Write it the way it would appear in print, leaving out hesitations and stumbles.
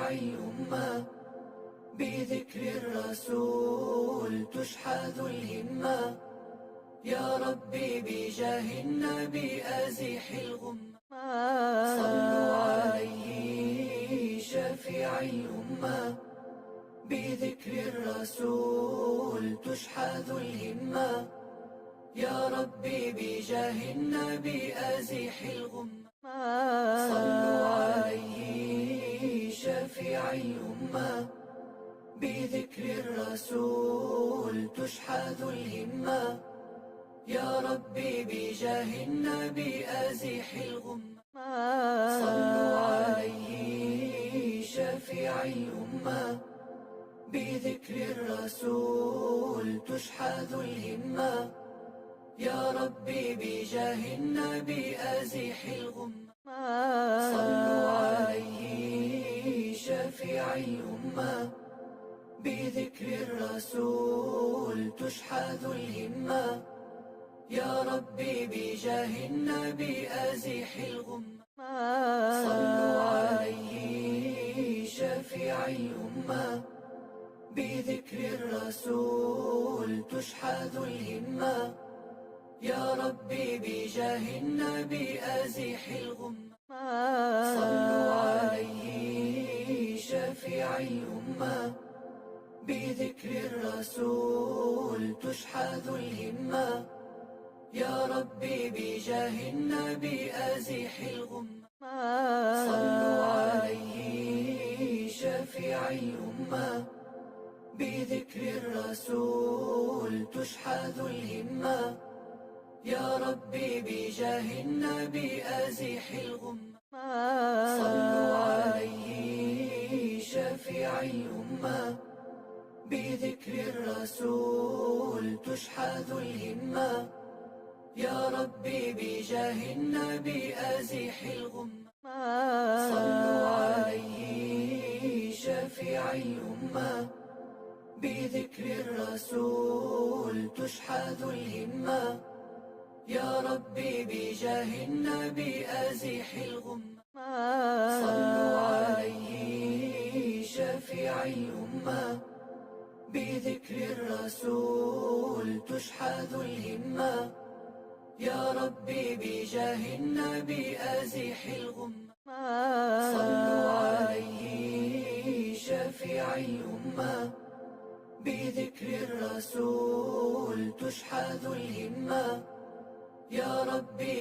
شفيع الأمة بذكر الرسول تشحذ الهمة. يا ربي بجاه النبي أزح الغمة. صلوا عليه شفيع الأمة بذكر الرسول تشحذ الهمة. يا ربي بجاه النبي أزح الغمة. صلوا عليه شفيع الأمة بذكر الرسول تشحذ الهمة. يا ربي بجاه النبي أزح الغمة. صلوا عليه شفيع الأمة بذكر الرسول تشحذ الهمة. يا ربي بجاه النبي أزح الغمة. صلوا عليه شفيع الأمة بذكر الرسول تشحذ الهمة. يا ربي بجاه النبي أزح الغمة. صلوا عليه شفيع الأمة بذكر الرسول تشحذ الهمة. يا ربي بجاه النبي أزح الغمة. صلوا عليه شفيع الأمة بذكر الرسول تشحذ الهمة. يا ربي بجاه النبي أزح الغمة. صلوا عليه شفيع الأمة بذكر الرسول تشحذ الهمة. يا ربي بجاه النبي أزح الغمة. صلوا عليه شفيع الأمة بذكر الرسول تشحذ الهمة. يا ربي بجاه النبي أزح الغمة. صلوا عليه شفيع الأمة بذكر الرسول تشحذ الهمة. يا ربي بجاه النبي أزح الغمة. صلوا عليه شفيع الأمة بذكر الرسول تشحذ الهمة. يا ربي بجاه النبي أزح الغمة. صلوا عليه شفيع الأمة بذكر الرسول تشحذ الهمة. يا ربي